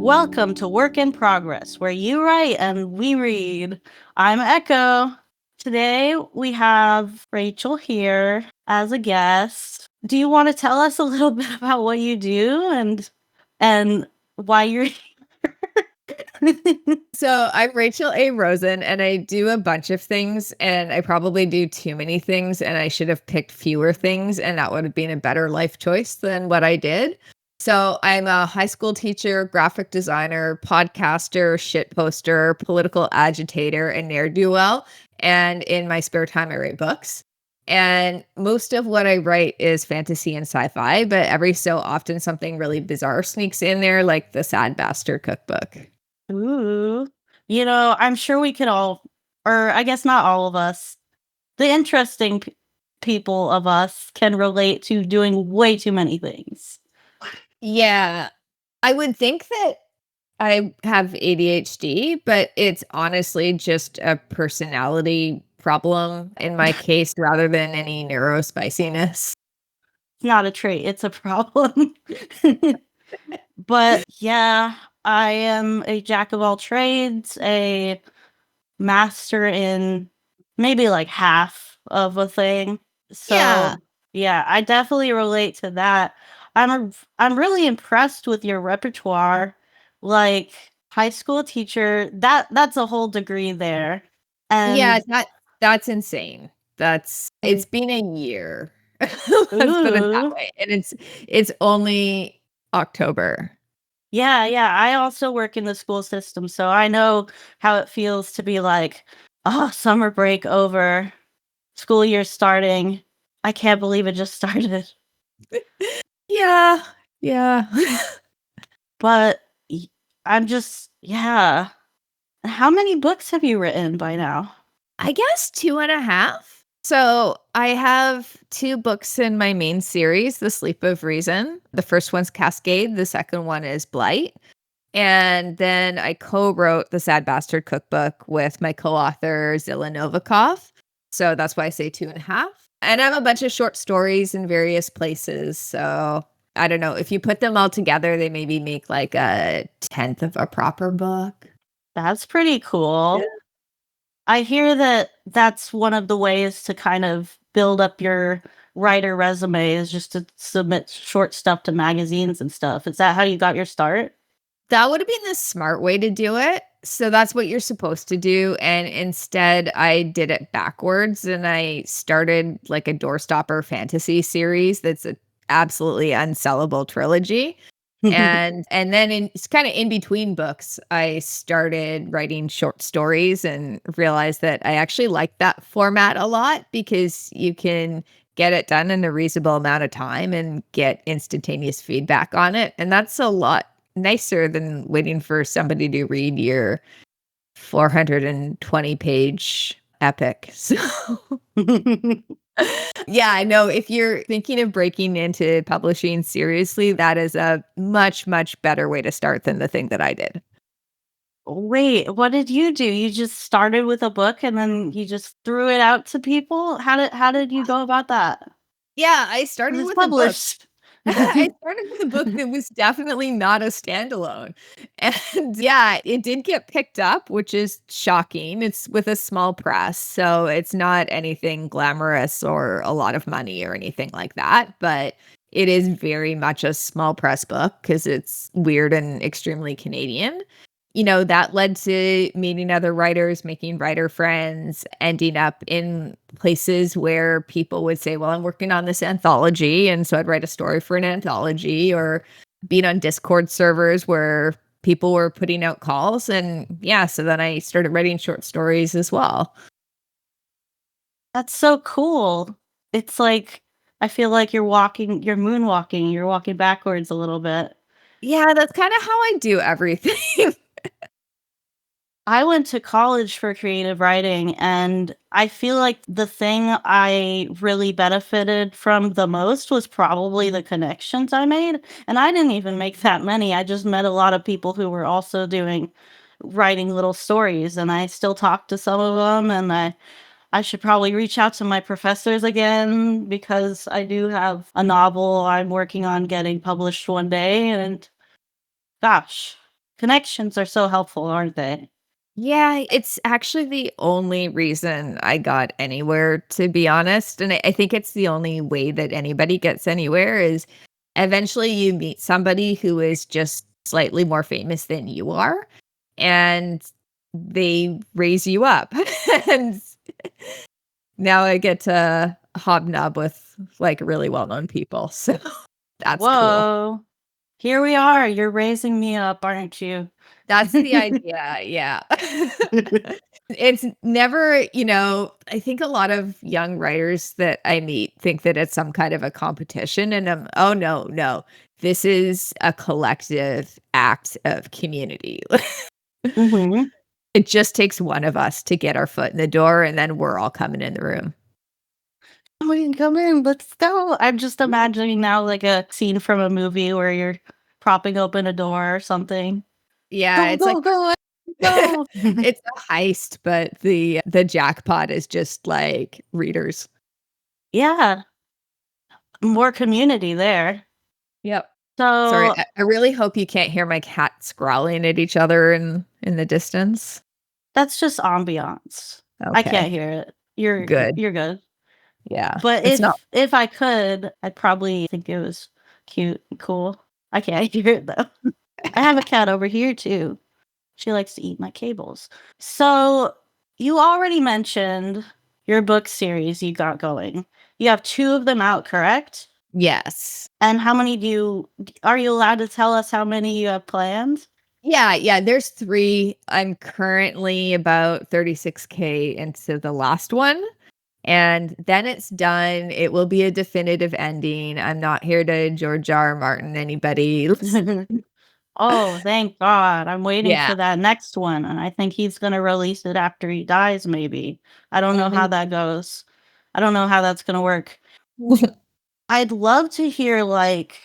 Welcome to Work in Progress, where you write and we read. I'm Echo. Today we have Rachel here as a guest. Do you want to tell us a little bit about what you do and why you're here? So I'm Rachel A. Rosen, and I do a bunch of things, and I probably do too many things, and I should have picked fewer things, and that would have been a better life choice than what I did. So I'm a high school teacher, graphic designer, podcaster, shit poster, political agitator, and ne'er-do-well. And in my spare time, I write books. And most of what I write is fantasy and sci-fi, but every so often something really bizarre sneaks in there, like the Sad Bastard Cookbook. Ooh. I'm sure we could all, or I guess not all of us, the interesting people of us can relate to doing way too many things. Yeah. I would think that I have ADHD, but it's honestly just a personality problem in my case rather than any neurospiciness. It's not a trait, it's a problem. But yeah, I am a jack of all trades, a master in maybe like half of a thing. Yeah. So yeah, I definitely relate to that. I'm really impressed with your repertoire. Like high school teacher, that's a whole degree there. Yeah, And that's insane. It's been a year. Let's put it that ooh. way. And it's only October. Yeah, I also work in the school system, so I know how it feels to be like, "Oh, summer break over, school year starting. I can't believe it just started." Yeah. Yeah. But y I'm just yeah. How many books have you written by now? I guess 2.5. So I have 2 books in my main series, The Sleep of Reason. The first one's Cascade, the second one is Blight. And then I co-wrote the Sad Bastard Cookbook with my co-author Zilla Novikov. So that's why I say 2.5. And I have a bunch of short stories in various places. So I don't know. If you put them all together, they maybe make like a tenth of a proper book. That's pretty cool. I hear that that's one of the ways to kind of build up your writer resume is just to submit short stuff to magazines and stuff. Is that how you got your start? That would have been the smart way to do it. So that's what you're supposed to do. And instead, I did it backwards and I started like a doorstopper fantasy series that's a absolutely unsellable trilogy. And then it's kind of in between books, I started writing short stories and realized that I actually like that format a lot because you can get it done in a reasonable amount of time and get instantaneous feedback on it. And that's a lot nicer than waiting for somebody to read your 420 page epic. So yeah, I know if you're thinking of breaking into publishing seriously, that is a much, much better way to start than the thing that I did. Wait, what did you do? You just started with a book and then you just threw it out to people? How did you go about that? Yeah, I 'Cause started it's with a book. published. I started with a book that was definitely not a standalone. And yeah, it did get picked up, which is shocking. It's with a small press, so it's not anything glamorous or a lot of money or anything like that, but it is very much a small press book because it's weird and extremely Canadian. That led to meeting other writers, making writer friends, ending up in places where people would say, well, I'm working on this anthology. And so I'd write a story for an anthology or being on Discord servers where people were putting out calls. And yeah, so then I started writing short stories as well. That's so cool. It's like I feel like you're moonwalking, you're walking backwards a little bit. Yeah, that's kind of how I do everything. I went to college for creative writing, and I feel like the thing I really benefited from the most was probably the connections I made. And I didn't even make that many. I just met a lot of people who were also doing writing little stories, and I still talk to some of them. And I should probably reach out to my professors again because I do have a novel I'm working on getting published one day. And gosh. Connections are so helpful, aren't they? Yeah, it's actually the only reason I got anywhere, to be honest, and I think it's the only way that anybody gets anywhere is eventually you meet somebody who is just slightly more famous than you are, and they raise you up. And now I get to hobnob with, like, really well-known people, so that's cool. Whoa. Here we are. You're raising me up, aren't you? That's the idea, yeah. It's never, I think a lot of young writers that I meet think that it's some kind of a competition, and oh, no, no. This is a collective act of community. Mhm. It just takes one of us to get our foot in the door, and then we're all coming in the room. We can come in. Let's go. I'm just imagining now like a scene from a movie where you're propping open a door or something. Yeah, Go, it's like go, go, go. it's a heist, but the jackpot is just, like, readers. Yeah, more community there. Yep. Sorry, So I really hope you can't hear my cats growling at each other in the distance. that's just ambiance. I can't Okay, hear it. You're good. you're good. Yeah, But it's not if I could, I'd probably think it was cute and cool. I can't hear it though. I have a cat over here too. She likes to eat my cables. So, you already mentioned your book series you got going. You have 2 of them out, correct? yes. And how many are you allowed to tell us how many you have planned? Yeah, yeah, there's 3. I'm currently about 36K into the last one, and then it's done. It will be a definitive ending. I'm not here to George R. R. Martin anybody. Oh, thank God. I'm waiting Yeah. for that next one, and I think he's gonna release it after he dies, maybe. I don't know how Mhm. that goes. I don't know how that's gonna work. I'd love to hear, like,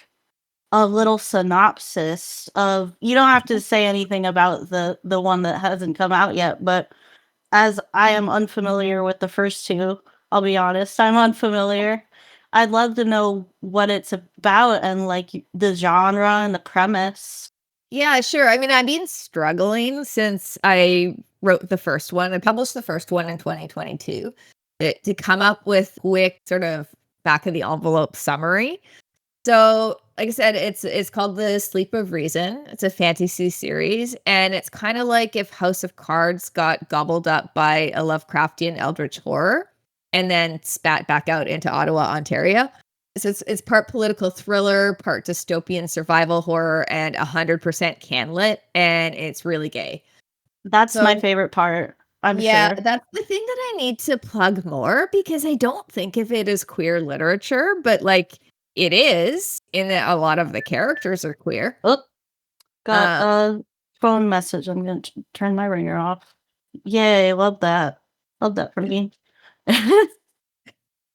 a little synopsis of you don't have to say anything about the one that hasn't come out yet, but as I am unfamiliar with the first 2, I'll be honest, I'm unfamiliar. I'd love to know what it's about and, like, the genre and the premise. Yeah, sure. I mean, I've been struggling since I wrote the first one. I published the first one in 2022 to come up with quick sort of back of the envelope summary. So, like I said, it's called The Sleep of Reason. It's a fantasy series, and it's kind of like if House of Cards got gobbled up by a Lovecraftian eldritch horror and then spat back out into Ottawa, Ontario. So it's part political thriller, part dystopian survival horror, and 100% canlit, and it's really gay. That's my So favorite part, I'm yeah, sure. that's the thing that I need to plug more because I don't think of it as queer literature, but like it is in that a lot of the characters are queer. Oh, got Uh, a phone message. I'm gonna turn my ringer off. Yay, love that. Love that for me.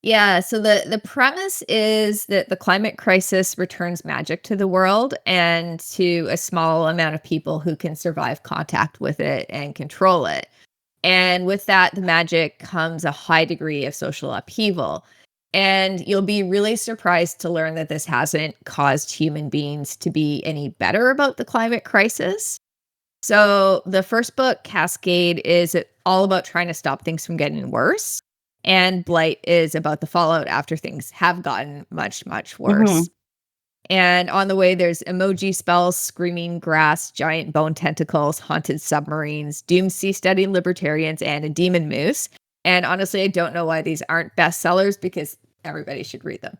yeah, so the premise is that the climate crisis returns magic to the world and to a small amount of people who can survive contact with it and control it. And with that, the magic comes a high degree of social upheaval. And you'll be really surprised to learn that this hasn't caused human beings to be any better about the climate crisis. So, the first book, Cascade, is all about trying to stop things from getting worse. And Blight is about the fallout after things have gotten much, much worse. Mhm. And on the way, there's emoji spells, screaming grass, giant bone tentacles, haunted submarines, doom seasteading libertarians, and a demon moose. And honestly, I don't know why these aren't bestsellers because everybody should read them.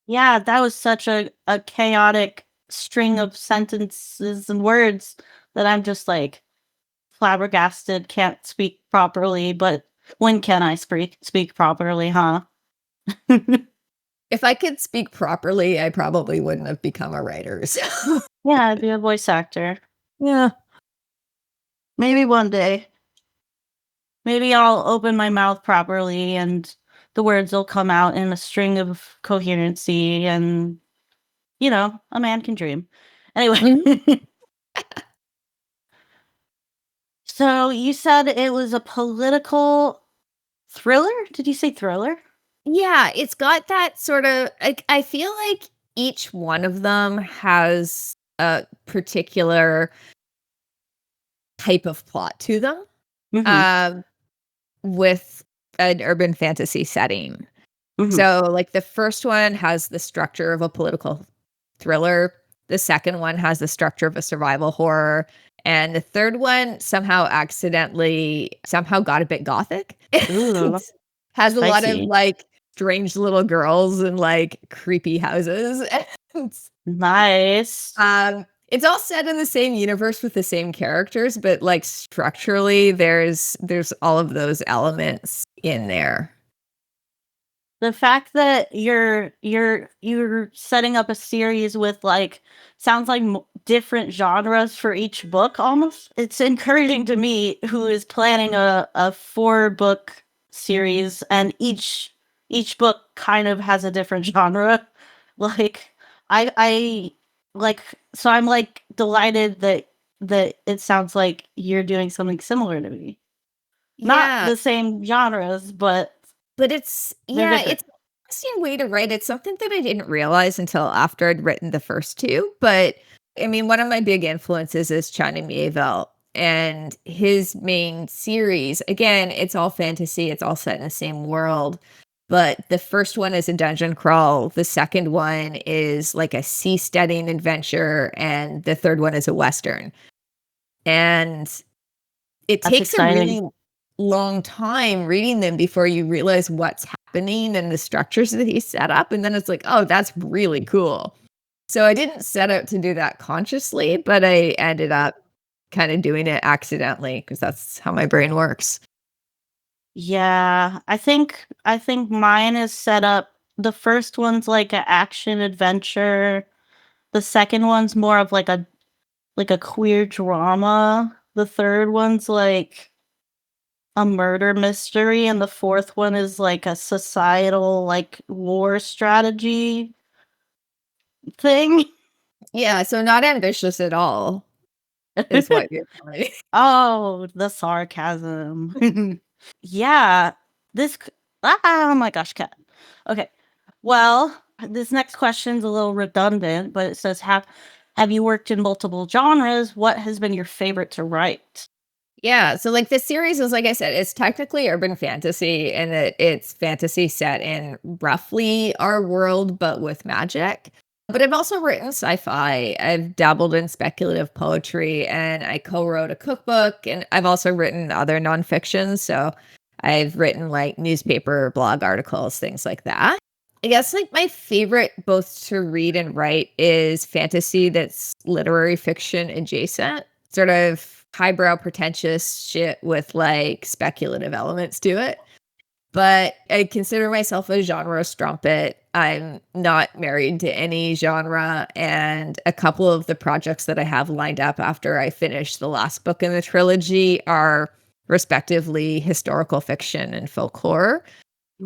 Yeah, that was such a chaotic string of sentences and words that I'm just, like, flabbergasted, can't speak properly, but when can I speak properly, huh? If I could speak properly, I probably wouldn't have become a writer. So, Yeah, I'd be a voice actor. yeah. Maybe one day. Maybe I'll open my mouth properly and the words will come out in a string of coherency and, a man can dream. Anyway, Mhm. so you said it was a political thriller? Did you say thriller? Yeah, it's got that sort of like I feel like each one of them has a particular type of plot to them, Mhm. um, with an urban fantasy setting. Mhm. So, like, the first one has the structure of a political thriller, the second one has the structure of a survival horror, and the third one somehow got a bit gothic and Ooh, has a lot of, spicy. like, strange little girls and, like, creepy houses, and, Nice. it's all set in the same universe with the same characters, but, like, structurally, there's all of those elements in there. The fact that you're setting up a series with, like, sounds like different genres for each book almost. It's encouraging to me who is planning a 4-book series, and each book kind of has a different genre. Like, I like, so I'm, like, delighted that it sounds like you're doing something similar to me. Not Yeah. the same genres, but But it's they're yeah, different. it's an interesting way to write. It's something that I didn't realize until after I'd written the first 2, but, I mean, one of my big influences is China Miéville, and his main series again, it's all fantasy, it's all set in the same world, but the first one is a dungeon crawl, the second one is, like, a seasteading adventure, and the third one is a western, and it That's takes a exciting. really long time reading them before you realize what's happening and the structures that he set up, and then it's like, "Oh, that's really cool." So I didn't set out to do that consciously, but I ended up kinda doing it accidentally because that's how my brain works. Yeah, I think mine is set up, the first one's like a action adventure, the second one's more of like a queer drama, the third one's like a murder mystery, and the fourth one is like a societal, like, war strategy thing. Yeah, so not ambitious at all is what you're telling me. Oh, the sarcasm. Yeah, this c oh my gosh, cat. Okay. Well, this next question's a little redundant, but it says, "Have you worked in multiple genres? What has been your favorite to write?" Yeah, so, like, this series is like I said, it's technically urban fantasy and it's fantasy set in roughly our world, but with magic. But I've also written sci-fi, I've dabbled in speculative poetry, and I co-wrote a cookbook, and I've also written other nonfiction, so I've written, like, newspaper, blog articles, things like that. I guess, like, my favorite both to read and write is fantasy that's literary fiction adjacent, sort of highbrow, pretentious shit with, like, speculative elements to it. But I consider myself a genre strumpet. I'm not married to any genre, and a couple of the projects that I have lined up after I finish the last book in the trilogy are respectively historical fiction and folklore.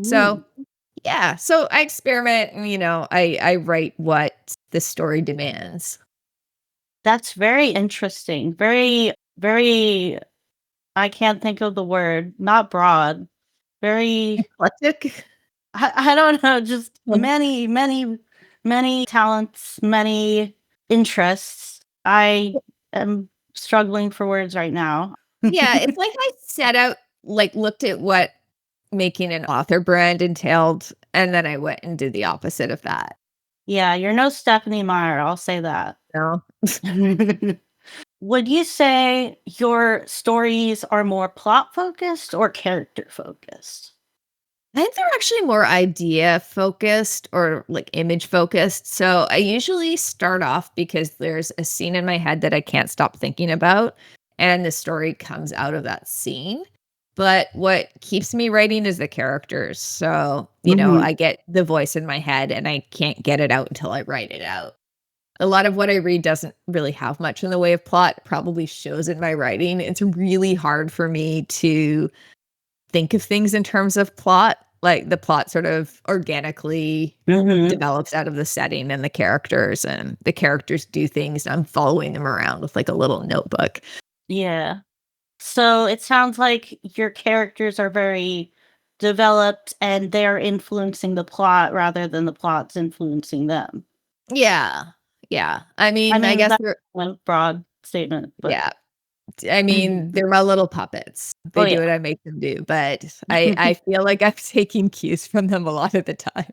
So, Ooh, yeah, so I experiment and, I write what the story demands. that's very interesting. Very, very, I can't think of the word, not broad. Very, Eclectic? I don't know, just many, many, many talents, many interests. I am struggling for words right now. Yeah, it's like I set out like, looked at what making an author brand entailed, and then I went and did the opposite of that. Yeah, you're no Stephanie Meyer, I'll say that. No. Would you say your stories are more plot focused or character focused? I think they're actually more idea focused or, like, image focused, so I usually start off because there's a scene in my head that I can't stop thinking about, and the story comes out of that scene. But what keeps me writing is the characters, so, Mhm. I get the voice in my head, and I can't get it out until I write it out. A lot of what I read doesn't really have much in the way of plot, probably shows in my writing. It's really hard for me to think of things in terms of plot, like, the plot sort of organically Mhm. develops out of the setting and the characters do things, and I'm following them around with, like, a little notebook. Yeah. So it sounds like your characters are very developed and they're influencing the plot rather than the plot's influencing them. Yeah. Yeah. I I mean, I mean, guess that's there a broad statement, but yeah. I mean, they're my little puppets. Oh, They yeah. do what I make them do, but I feel like I'm taking cues from them a lot of the time.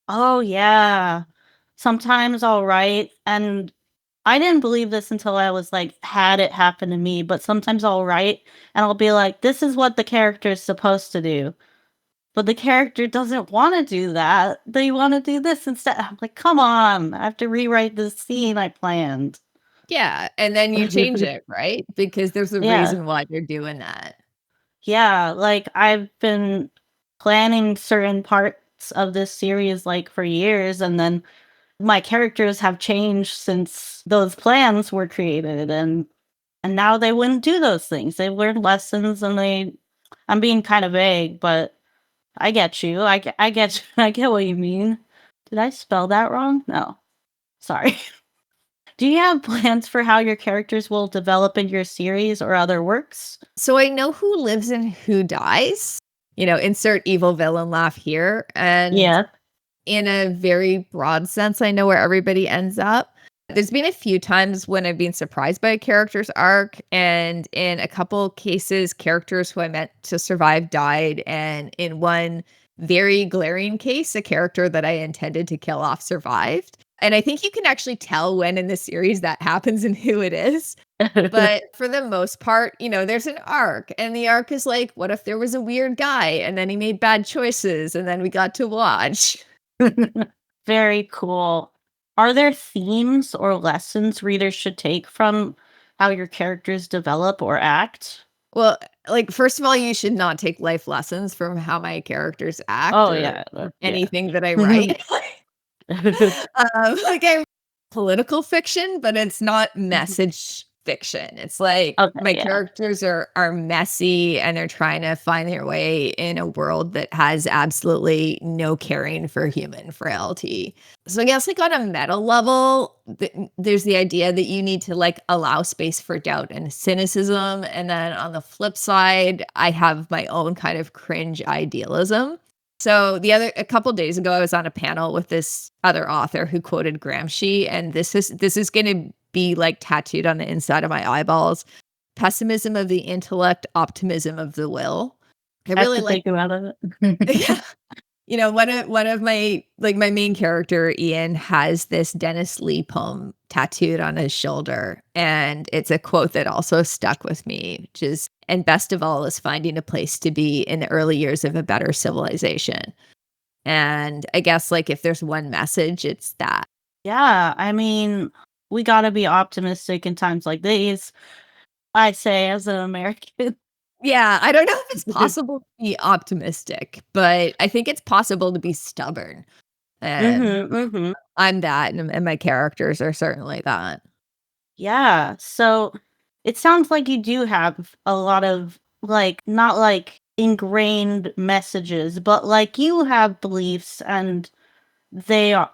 Oh, yeah. Sometimes I'll write, and I didn't believe this until I was like, had it happen to me, but sometimes I'll write and I'll be like, this is what the character is supposed to do. But the character doesn't want to do that. They want to do this instead. I'm like, come on, I have to rewrite this scene I planned. Yeah, and then you change it, right? Because there's a Yeah. reason why they're doing that. Yeah. Like, I've been planning certain parts of this series like for years, and then my characters have changed since those plans were created, and now they wouldn't do those things. They've learned lessons, and I'm being kind of vague, but I get you. I get I get what you mean. Did I spell that wrong? No. Sorry. Do you have plans for how your characters will develop in your series or other works? So I know who lives and who dies. Insert evil villain laugh here. And Yeah. in a very broad sense, I know where everybody ends up. There's been a few times when I've been surprised by a character's arc, and in a couple cases, characters who I meant to survive died, and in one very glaring case, a character that I intended to kill off survived. And I think you can actually tell when in the series that happens and who it is. But for the most part, there's an arc, and the arc is like, what if there was a weird guy and then he made bad choices and then we got to watch? Very cool. Are there themes or lessons readers should take from how your characters develop or act? Well, like, first of all, you should not take life lessons from how my characters act Oh, or yeah. Yeah. anything that I write. I'm political fiction, but it's not message fiction. It's like Okay, my yeah. characters are messy and they're trying to find their way in a world that has absolutely no caring for human frailty. So I guess like on a meta level, there's the idea that you need to like allow space for doubt and cynicism. And then on the flip side, I have my own kind of cringe idealism. So a couple days ago, I was on a panel with this other author who quoted Gramsci, and this is going to be like tattooed on the inside of my eyeballs. Pessimism of the intellect, optimism of the will. I I have really to like. think about it. Yeah. One of my like my main character, Ian, has this Dennis Lee poem tattooed on his shoulder. And it's a quote that also stuck with me, which is, and best of all is finding a place to be in the early years of a better civilization. And I guess like if there's one message, it's that. Yeah, I mean, we gotta be optimistic in times like these, I say as an American. Yeah, I don't know if it's possible to be optimistic, but I think it's possible to be stubborn. And Mhm, mhm. I'm that, and my characters are certainly that. Yeah, so it sounds like you do have a lot of, like, not like ingrained messages, but like you have beliefs and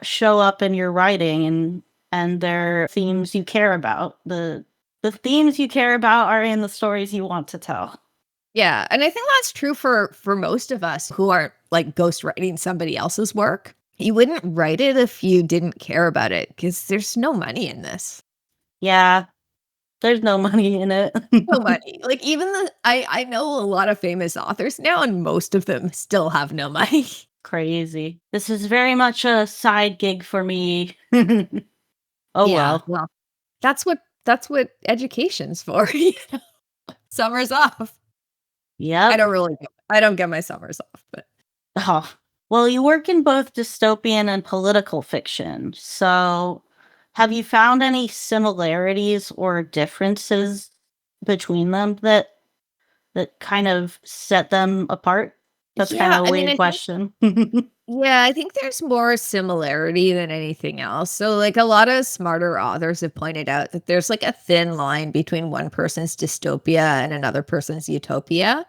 show up in your writing, and they're themes you care about. The themes you care about are in the stories you want to tell. Yeah, and I think that's true for most of us who aren't like ghostwriting somebody else's work. You wouldn't write it if you didn't care about it because there's no money in this. Yeah, there's no money in it. No money. Like even I know a lot of famous authors now, and most of them still have no money. Crazy. This is very much a side gig for me. Oh, Yeah, well. well, that's what education's for. Summers off. Yep. I don't get my summers off, but Oh. Well, you work in both dystopian and political fiction. So, have you found any similarities or differences between them that kind of set them apart? That's kind yeah, of a I mean, weird I think question. yeah, I think there's more similarity than anything else. So, like, a lot of smarter authors have pointed out that there's like a thin line between one person's dystopia and another person's utopia.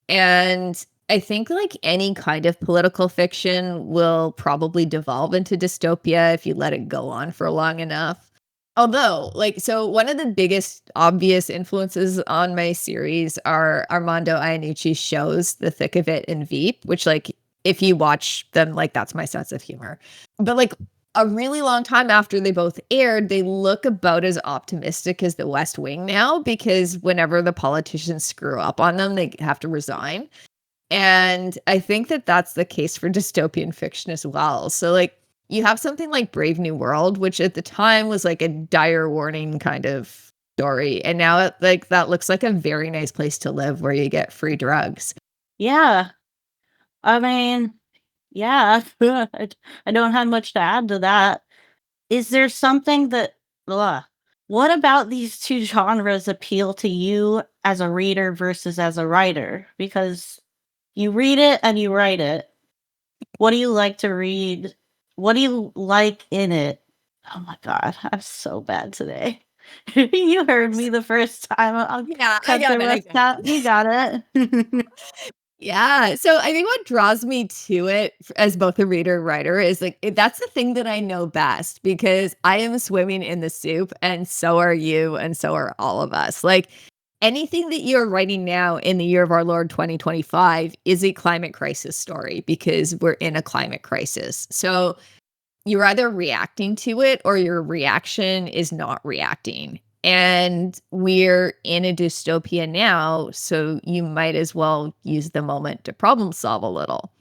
And I think like any kind of political fiction will probably devolve into dystopia if you let it go on for long enough. Although, like, so one of the biggest obvious influences on my series are Armando Iannucci's shows, The Thick of It and Veep, which, like, if you watch them, like, that's my sense of humor. But, like, a really long time after they both aired, they look about as optimistic as The West Wing now because whenever the politicians screw up on them, they have to resign. And I think that that's the case for dystopian fiction as well. So, like, you have something like Brave New World, which at the time was like a dire warning kind of story. And now like that looks like a very nice place to live where you get free drugs. Yeah. I mean, yeah. I don't have much to add to that. Is there something that ugh, what about these 2 genres appeal to you as a reader versus as a writer? Because you read it and you write it. What do you like to read? What do you like in it? Oh my god, I'm so bad today. You heard me the first time. I'll Yeah, I cut the got it. I rest got out. it. You got it. Yeah. So I think what draws me to it as both a reader and writer is like that's the thing that I know best because I am swimming in the soup and so are you and so are all of us. Like anything that you're writing now in the year of our Lord 2025 is a climate crisis story because we're in a climate crisis. So you're either reacting to it or your reaction is not reacting. And we're in a dystopia now, so you might as well use the moment to problem solve a little.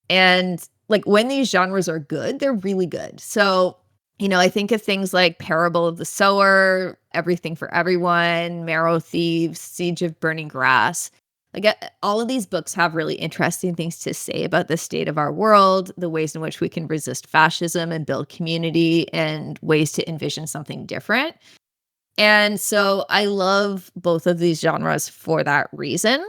And like when these genres are good, they're really good. So, I think of things like Parable of the Sower, Everything for Everyone, Marrow Thieves, Siege of Burning Grass. Like all of these books have really interesting things to say about the state of our world, the ways in which we can resist fascism and build community, and ways to envision something different. And so I love both of these genres for that reason.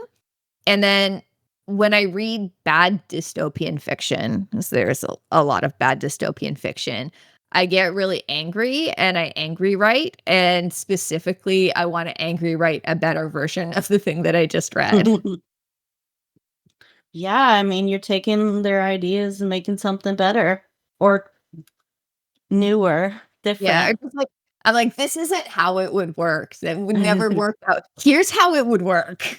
And then when I read bad dystopian fiction, 'cause there's a lot of bad dystopian fiction, I get really angry and I angry write. And specifically, I want to angry write a better version of the thing that I just read. Yeah, I mean, you're taking their ideas and making something better or newer, Yeah. different. I'm like, this isn't how it would work. That would never work out. Here's how it would work.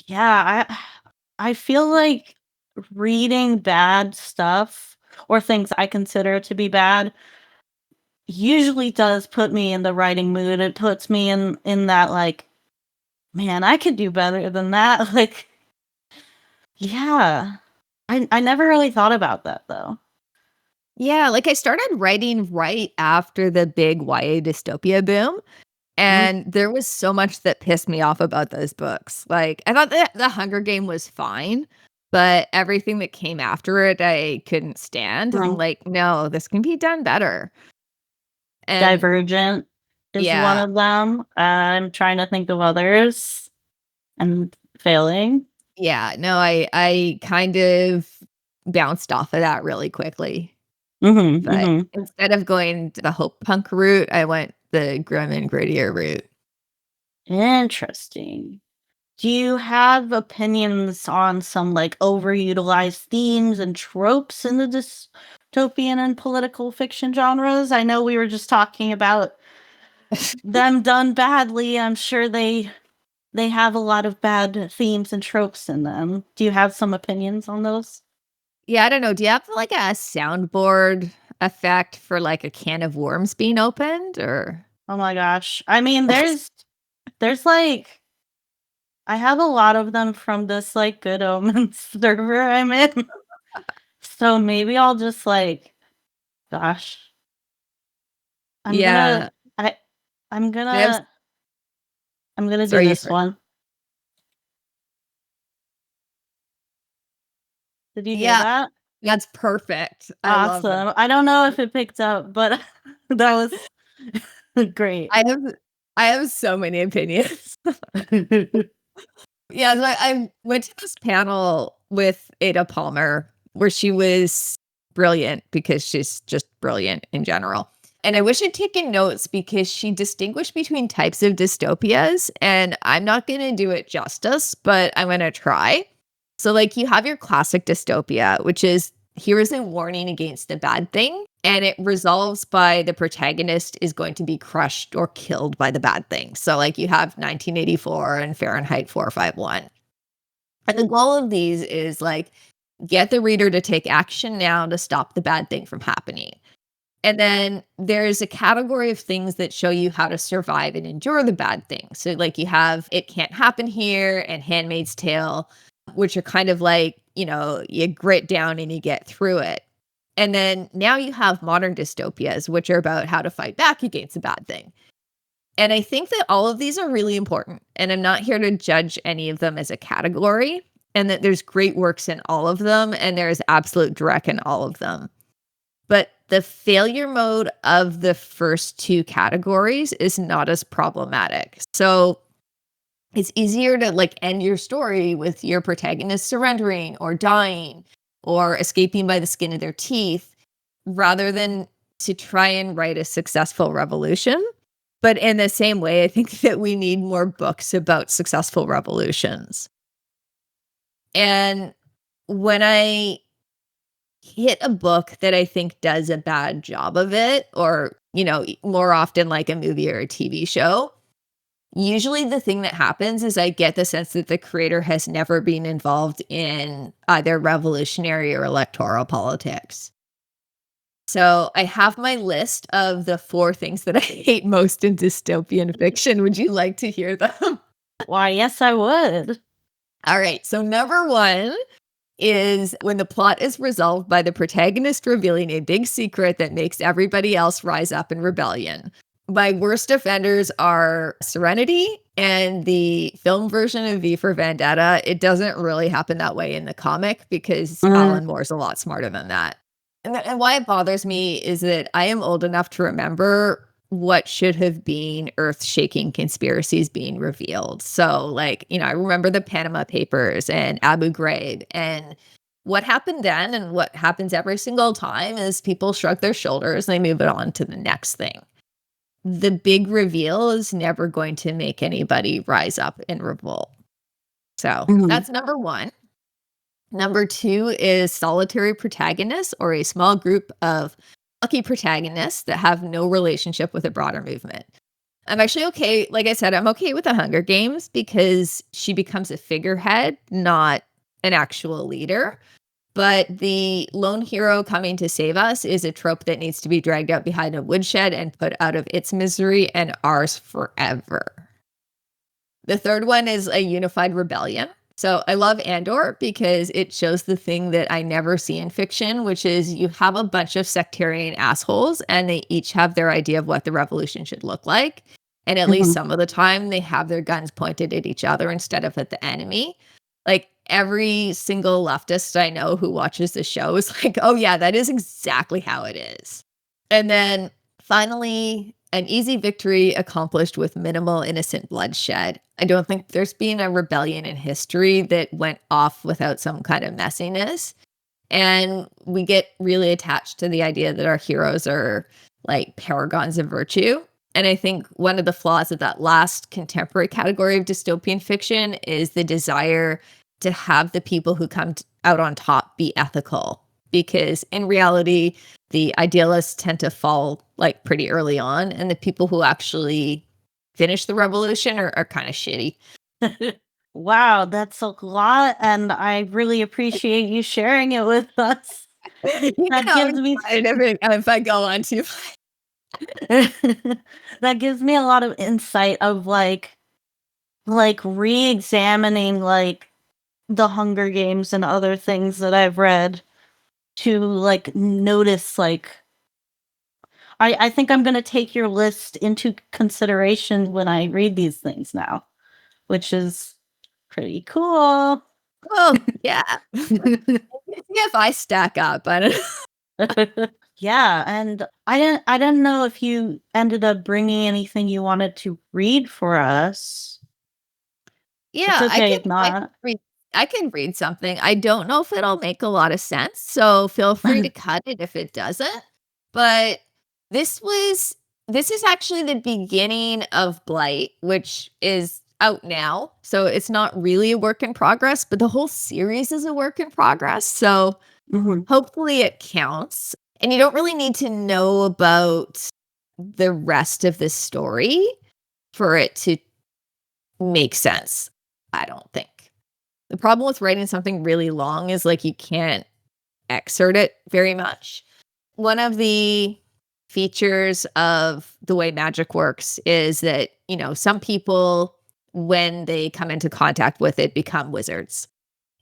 Yeah, I feel like reading bad stuff or things I consider to be bad usually does put me in the writing mood. It puts me in that like, man, I could do better than that. Like, yeah. I never really thought about that though. Yeah, like I started writing right after the big YA dystopia boom. Mhm. And there was so much that pissed me off about those books. Like, I thought that The Hunger Game was fine, but everything that came after it, I couldn't stand. And I'm Mhm. like, no, this can be done better. And Divergent is one yeah, of them. I'm trying to think of others and failing. yeah, no, I kind of bounced off of that really quickly. Mhm, But mhm. instead of going the hope punk route, I went the grim and grittier route. Interesting. Do you have opinions on some like overutilized themes and tropes in the dystopian and political fiction genres? I know we were just talking about them done badly. I'm sure they have a lot of bad themes and tropes in them. Do you have some opinions on those? Yeah, I don't know. Do you have like a soundboard effect for like a can of worms being opened or Oh my gosh. I mean, there's like I have a lot of them from this like Good Omens server I'm in. So maybe I'll just like gosh, I'm gonna yeah. I I'm I have gonna I'm gonna do sorry, you this first. one. Did you hear Yeah, that? that's perfect. I love that. Awesome. I don't know if it picked up, but that was great. I have I have so many opinions. Yeah, so I went to this panel with Ada Palmer where she was brilliant because she's just brilliant in general. And I wish I'd taken notes because she distinguished between types of dystopias, and I'm not going to do it justice, but I'm going to try. So, like, you have your classic dystopia, which is here is a warning against a bad thing, and it resolves by the protagonist is going to be crushed or killed by the bad thing. So, like, you have 1984 and Fahrenheit 451. And the goal of these is like Get the reader to take action now to stop the bad thing from happening. And then there's a category of things that show you how to survive and endure the bad thing. So, like, you have It Can't Happen Here and Handmaid's Tale, which are kind of like, you grit down and you get through it. And then now you have modern dystopias, which are about how to fight back against a bad thing. And I think that all of these are really important. And I'm not here to judge any of them as a category, and that there's great works in all of them, and there's absolute dreck in all of them. But the failure mode of the first two categories is not as problematic. So it's easier to like end your story with your protagonist surrendering or dying or escaping by the skin of their teeth rather than to try and write a successful revolution. But in the same way, I think that we need more books about successful revolutions. And when I hit a book that I think does a bad job of it, or, more often like a movie or a TV show, usually the thing that happens is I get the sense that the creator has never been involved in either revolutionary or electoral politics. So I have my list of the 4 things that I hate most in dystopian fiction. Would you like to hear them? Why, yes, I would. All right. So number 1 is when the plot is resolved by the protagonist revealing a big secret that makes everybody else rise up in rebellion. My worst offenders are Serenity and the film version of V for Vendetta. It doesn't really happen that way in the comic because Alan Moore's a lot smarter than that. And why it bothers me is that I am old enough to remember what should have been earth-shaking conspiracies being revealed. So, like, I remember the Panama Papers and Abu Ghraib, and what happened then and what happens every single time is people shrug their shoulders and they move it on to the next thing. The big reveal is never going to make anybody rise up and revolt. So that's number 1. Number 2 is solitary protagonists, or a small group of lucky protagonists that have no relationship with a broader movement. I'm actually okay. Like I said, I'm okay with the Hunger Games because she becomes a figurehead, not an actual leader. But the lone hero coming to save us is a trope that needs to be dragged out behind a woodshed and put out of its misery and ours forever. The third one is a unified rebellion. So I love Andor because it shows the thing that I never see in fiction, which is you have a bunch of sectarian assholes and they each have their idea of what the revolution should look like. And at least some of the time they have their guns pointed at each other instead of at the enemy. Like every single leftist I know who watches the show is like, oh yeah, that is exactly how it is. And then finally, an easy victory accomplished with minimal innocent bloodshed. I don't think there's been a rebellion in history that went off without some kind of messiness. And we get really attached to the idea that our heroes are like paragons of virtue. And I think one of the flaws of that last contemporary category of dystopian fiction is the desire to have the people who come out on top be ethical. Because in reality, the idealists tend to fall like pretty early on, and the people who actually finish the revolution are kind of shitty. Wow, that's a lot, and I really appreciate you sharing it with us. That gives me if I go on too. that gives me a lot of insight of like re-examining like the Hunger Games and other things that I've read to like notice like I think I'm gonna take your list into consideration when I read these things now, which is pretty cool. Oh, yeah. If I stack up, I don't know. Yeah, and I didn't know if you ended up bringing anything you wanted to read for us. It's Yeah, okay if not. I can read something. I don't know if it'll make a lot of sense, so feel free to cut it if it doesn't. But this is actually the beginning of Blight, which is out now. So it's not really a work in progress, but the whole series is a work in progress. So hopefully it counts. And you don't really need to know about the rest of the story for it to make sense, I don't think. The problem with writing something really long is, like, you can't excerpt it very much. One of the features of the way magic works is that, some people, when they come into contact with it, become wizards.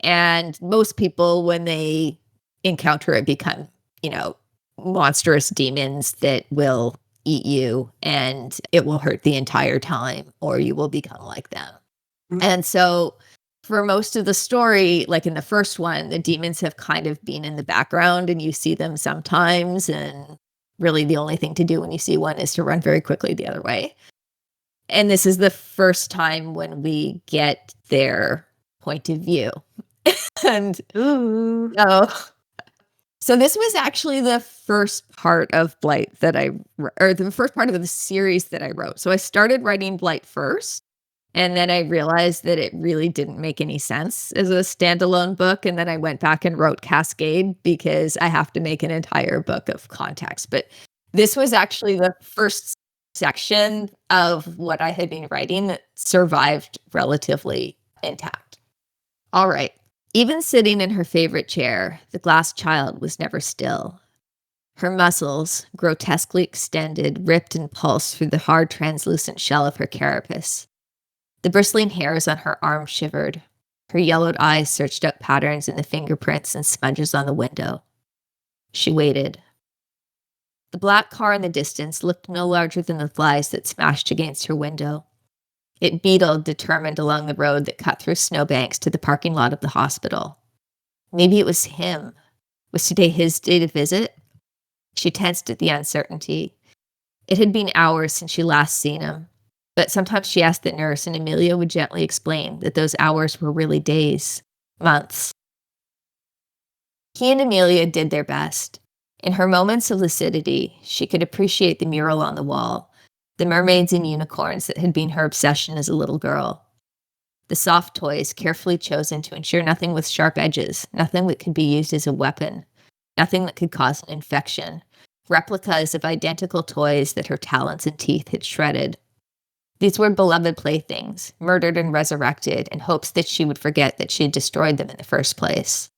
And most people, when they encounter it, become, you know, monstrous demons that will eat you and it will hurt the entire time, or you will become like them. Mm. And so for most of the story, like in the first one, the demons have kind of been in the background and you see them sometimes. And really the only thing to do when you see one is to run very quickly the other way. And this is the first time when we get their point of view. And Ooh. so this was actually the first part of Blight that or the first part of the series that I wrote. So I started writing Blight first, and then I realized that it really didn't make any sense as a standalone book. And then I went back and wrote Cascade because I have to make an entire book of context. But this was actually the first section of what I had been writing that survived relatively intact. All right. Even sitting in her favorite chair, the glass child was never still. Her muscles, grotesquely extended, ripped and pulsed through the hard, translucent shell of her carapace. The bristling hairs on her arm shivered. Her yellowed eyes searched out patterns in the fingerprints and smudges on the window. She waited. The black car in the distance looked no larger than the flies that smashed against her window. It beetled, determined along the road that cut through snowbanks to the parking lot of the hospital. Maybe it was him. Was today his day to visit? She tensed at the uncertainty. It had been hours since she last seen him, but sometimes she asked the nurse, and Amelia would gently explain that those hours were really days, months. He and Amelia did their best. In her moments of lucidity, she could appreciate the mural on the wall, the mermaids and unicorns that had been her obsession as a little girl. The soft toys carefully chosen to ensure nothing with sharp edges, nothing that could be used as a weapon, nothing that could cause an infection, replicas of identical toys that her talons and teeth had shredded. These were beloved playthings, murdered and resurrected in hopes that she would forget that she had destroyed them in the first place.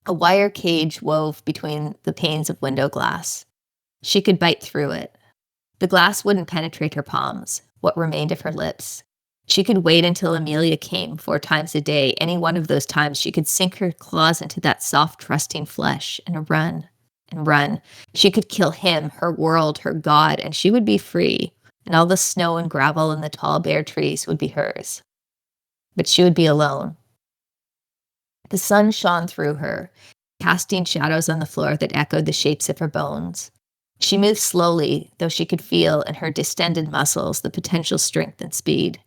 A wire cage wove between the panes of window glass. She could bite through it. The glass wouldn't penetrate her palms, what remained of her lips. She could wait until Amelia came 4 times a day. Any one of those times she could sink her claws into that soft, trusting flesh and run and run. She could kill him, her world, her god, and she would be free, and all the snow and gravel and the tall bare trees would be hers. But she would be alone. The sun shone through her, casting shadows on the floor that echoed the shapes of her bones. She moved slowly, though she could feel in her distended muscles the potential strength and speed.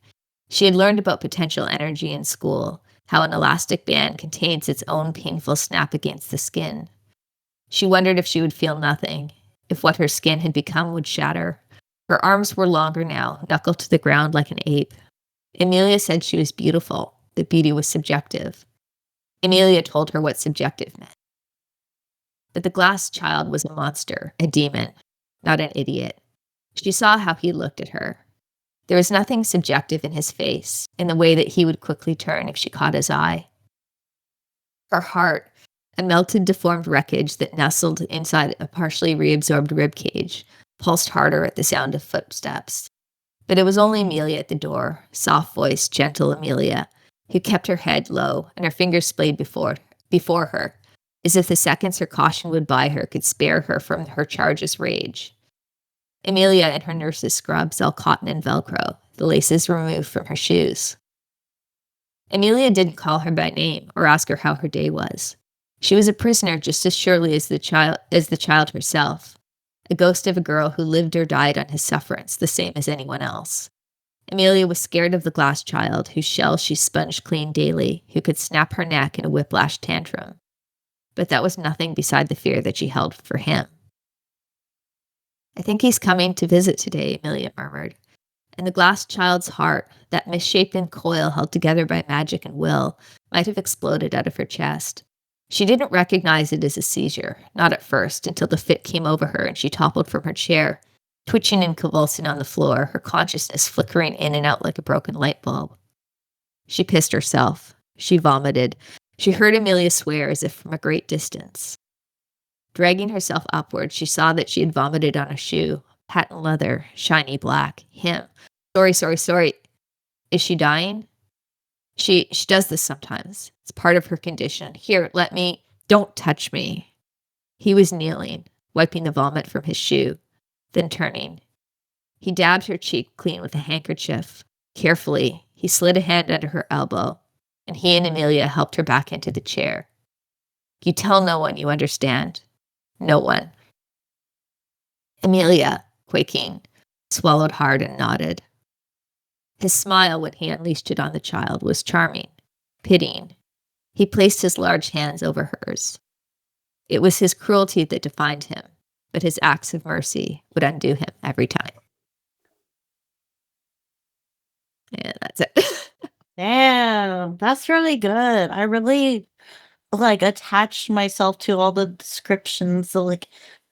She had learned about potential energy in school, how an elastic band contains its own painful snap against the skin. She wondered if she would feel nothing, if what her skin had become would shatter. Her arms were longer now, knuckled to the ground like an ape. Amelia said she was beautiful, that beauty was subjective. Amelia told her what subjective meant. But the glass child was a monster, a demon, not an idiot. She saw how he looked at her. There was nothing subjective in his face, in the way that he would quickly turn if she caught his eye. Her heart, a melted, deformed wreckage that nestled inside a partially reabsorbed ribcage, pulsed harder at the sound of footsteps. But it was only Amelia at the door, soft-voiced, gentle Amelia, who kept her head low and her fingers splayed before her, as if the seconds her caution would buy her could spare her from her charge's rage. Amelia in her nurse's scrubs, all cotton and Velcro, the laces removed from her shoes. Amelia didn't call her by name or ask her how her day was. She was a prisoner just as surely as the child herself, a ghost of a girl who lived or died on his sufferance, the same as anyone else. Amelia was scared of the glass child whose shell she sponged clean daily, who could snap her neck in a whiplash tantrum. But that was nothing beside the fear that she held for him. "I think he's coming to visit today," Amelia murmured. And the glass child's heart, that misshapen coil held together by magic and will, might have exploded out of her chest. She didn't recognize it as a seizure, not at first, until the fit came over her and she toppled from her chair, twitching and convulsing on the floor, her consciousness flickering in and out like a broken light bulb. She pissed herself. She vomited. She heard Amelia swear as if from a great distance. Dragging herself upward, she saw that she had vomited on a shoe. Patent leather, shiny black. Him. Sorry, sorry, sorry. Is she dying? She does this sometimes. It's part of her condition. Here, let me. Don't touch me. He was kneeling, wiping the vomit from his shoe, then turning. He dabbed her cheek clean with a handkerchief. Carefully, he slid a hand under her elbow, and he and Amelia helped her back into the chair. You tell no one, you understand. No one. Amelia, quaking, swallowed hard and nodded. His smile when he unleashed it on the child was charming, pitying. He placed his large hands over hers. It was his cruelty that defined him, but his acts of mercy would undo him every time. And that's it. Damn, that's really good. I really like attached myself to all the descriptions, the like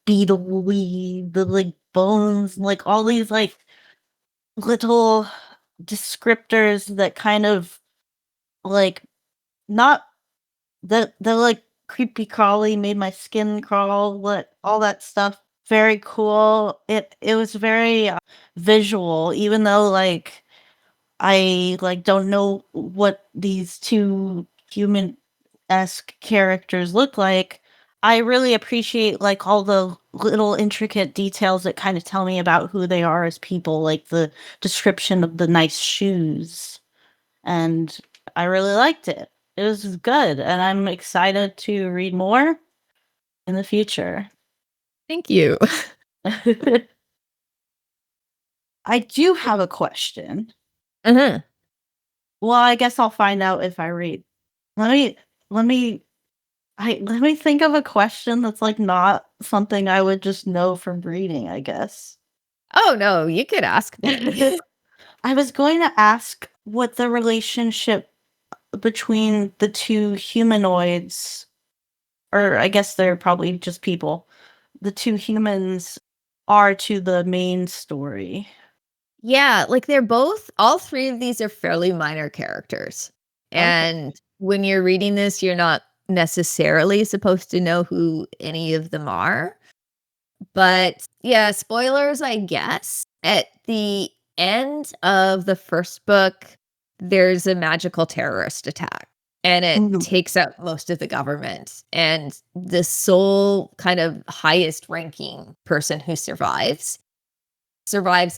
beetly, the like bones, like all these like little descriptors that kind of like not the like creepy crawly made my skin crawl, what all that stuff. Very cool. It was very visual, even though like I like don't know what these two human-esque characters look like. I really appreciate like all the little intricate details that kind of tell me about who they are as people, like the description of the nice shoes. And I really liked it. It was good, and I'm excited to read more in the future. Thank you. I do have a question. Uh-huh. Well, I guess I'll find out if I read. Let me let me let me think of a question that's like not something I would just know from reading, I guess. Oh, no, you could ask me. I was going to ask what the relationship between the two humanoids, or I guess they're probably just people, the two humans are to the main story. Yeah, like they're both all 3 of these are fairly minor characters. Okay. And when you're reading this, you're not necessarily supposed to know who any of them are. But yeah, spoilers, I guess. At the end of the first book, there's a magical terrorist attack and it Mhm. takes out most of the government. And the sole kind of highest ranking person who survives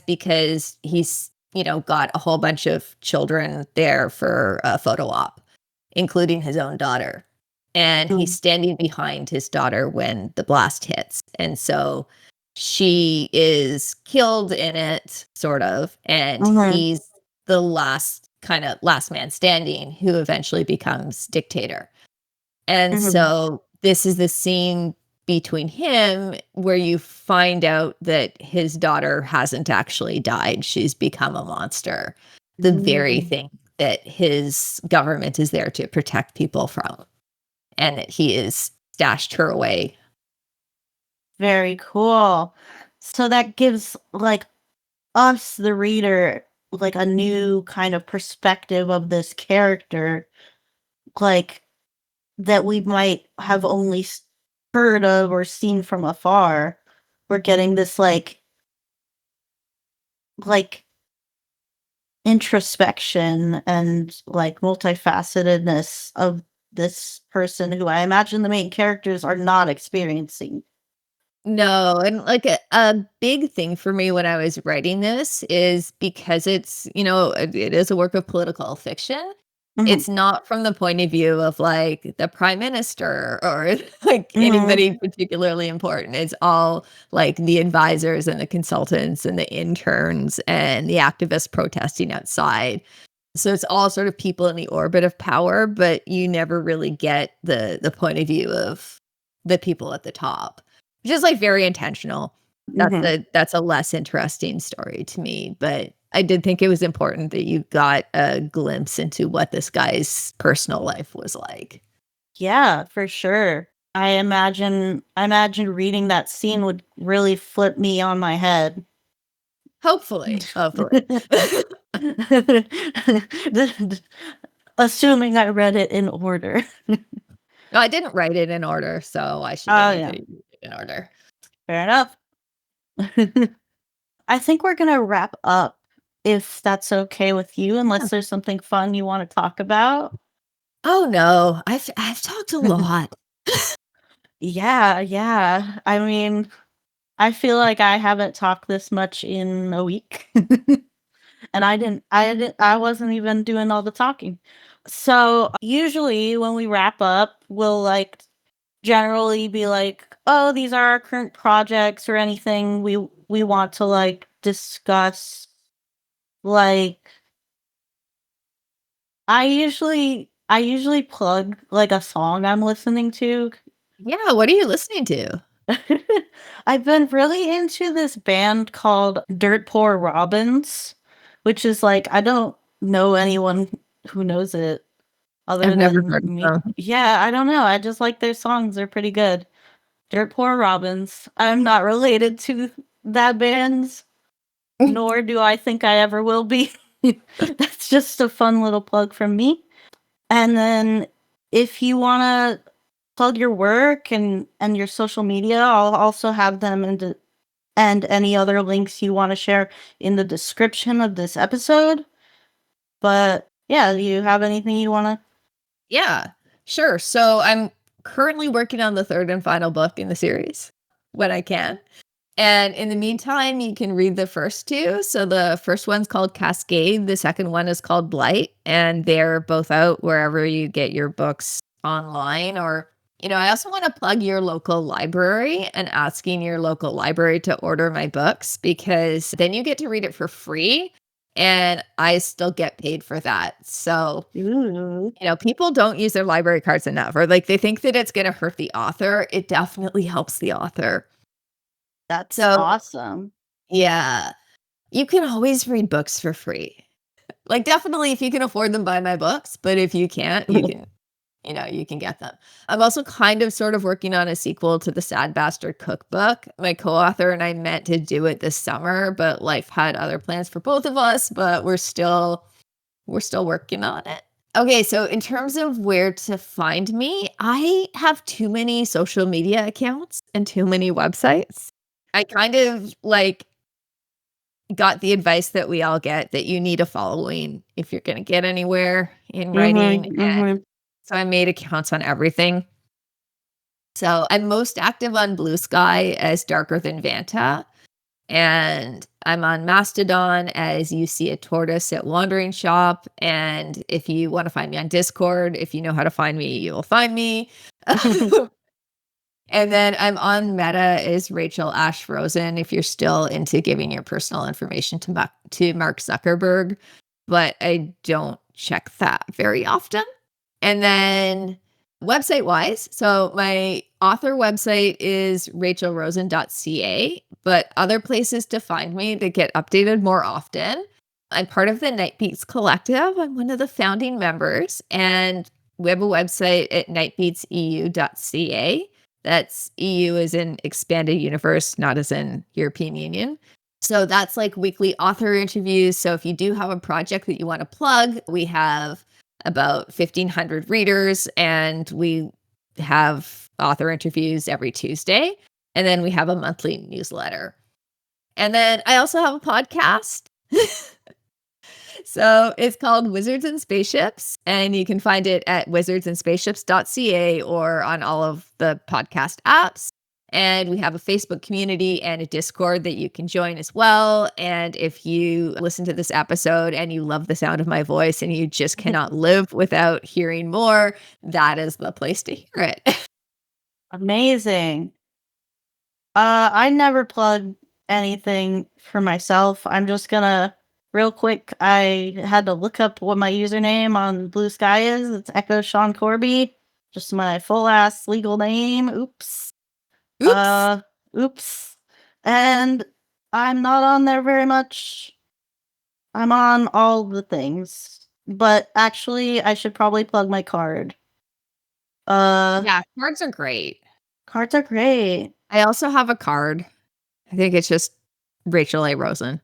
because he's, got a whole bunch of children there for a photo op, including his own daughter. And he's Mhm. standing behind his daughter when the blast hits. And so she is killed in it, sort of. And Mhm. he's the last man standing who eventually becomes dictator. And Mhm. so this is the scene between him where you find out that his daughter hasn't actually died. She's become a monster. The very Mhm. thing that his government is there to protect people from, and that he has stashed her away. Very cool. So that gives like us, the reader, like a new kind of perspective of this character, like that we might have only heard of or seen from afar. We're getting this like introspection and like multifacetedness of this person who I imagine the main characters are not experiencing. No, and like a big thing for me when I was writing this is because it is a work of political fiction. Mhm. It's not from the point of view of like the prime minister or like Mhm. anybody particularly important. It's all like the advisors and the consultants and the interns and the activists protesting outside. So it's all sort of people in the orbit of power, but you never really get the point of view of the people at the top, which is like very intentional. Mhm. That's a less interesting story to me, but I did think it was important that you got a glimpse into what this guy's personal life was like. Yeah, for sure. I imagine reading that scene would really flip me on my head. Hopefully, hopefully. Assuming I read it in order. No, I didn't write it in order, so I should Oh, definitely yeah. read it in order. Fair enough. I think we're gonna wrap up if that's okay with you, Yeah. unless there's something fun you wanna talk about. Oh, no. I've talked a lot. Yeah, yeah. I mean, I feel like I haven't talked this much in a week. And I wasn't even doing all the talking. So, usually when we wrap up, we'll, like, generally be like, "Oh, these are our current projects," or anything we want to, like, discuss. Like, I usually plug, like, a song I'm listening to. Yeah, what are you listening to? I've been really into this band called Dirt Poor Robins, which is like I don't know anyone who knows it other I've never than heard of me. them. Yeah, I don't know. I just like their songs. They're pretty good. Dirt Poor Robins. I'm not related to that band, nor do I think I ever will be. That's just a fun little plug from me. And then if you wanna plug your work and your social media, I'll also have them in the and any other links you wanna share in the description of this episode. But, yeah, do you have anything you wanna. Yeah, sure. So I'm currently working on the 3rd and final book in the series when I can. And in the meantime, you can read the first 2. So the first one's called Cascade, the second one is called Blight, and they're both out wherever you get your books online or I also want to plug your local library and asking your local library to order my books because then you get to read it for free and I still get paid for that. So Ooh, people don't use their library cards enough, or like they think that it's going to hurt the author. It definitely helps the author. that's So, awesome. yeah, you can always read books for free. Like, definitely, if you can afford them, buy my books. But if you can't, you can get them. I'm also kind of sort of working on a sequel to the Sad Bastard Cookbook. My co-author and I meant to do it this summer, but life had other plans for both of us. But we're still working on it. Okay, so in terms of where to find me, I have too many social media accounts and too many websites. I kind of like got the advice that we all get that you need a following if you're going to get anywhere in writing. Mhm, And mhm. so I made accounts on everything. So I'm most active on Blue Sky as Darker Than Vanta. And I'm on Mastodon as You See a Tortoise at Wandering Shop. And if you want to find me on Discord, if you know how to find me, you will find me. And then I'm on Meta as Rachel Ash Rosen if you're still into giving your personal information to Mark Zuckerberg, but I don't check that very often. And then website wise, so my author website is rachelrosen.ca, but other places to find me that get updated more often. I'm part of the Night Beats Collective. I'm one of the founding members, and we have a website at nightbeatseu.ca. That's EU as in expanded universe, not as in European Union. So that's like weekly author interviews. So if you do have a project that you want to plug, we have about 1,500 readers and we have author interviews every Tuesday. And then we have a monthly newsletter. And then I also have a podcast. So it's called Wizards and Spaceships, and you can find it at wizardsandspaceships.ca or on all of the podcast apps. And we have a Facebook community and a Discord that you can join as well. And if you listen to this episode and you love the sound of my voice and you just cannot live without hearing more, that is the place to hear it. Amazing. I never plug anything for myself. I'm just gonna real quick, I had to look up what my username on Blue Sky is. It's Echo Sean Corby. Just my full ass legal name. Oops. Oops. Uh oops. And I'm not on there very much. I'm on all the things. But actually I should probably plug my card. Uh Yeah, cards are great. Cards are great. I also have a card. I think it's just Rachel A. Rosen.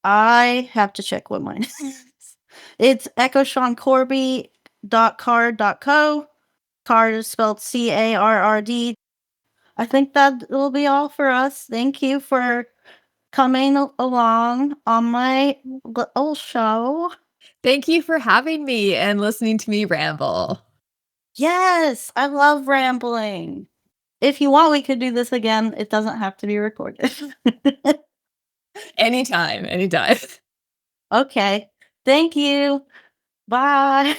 I have to check what mine is. It's echoseancorby.card.co. Card is spelled CARRD. I think that will be all for us. Thank you for coming along on my little show. Thank you for having me and listening to me ramble. Yes, I love rambling. If you want, we could do this again. It doesn't have to be recorded. Anytime, anytime. Okay. Thank you. Bye.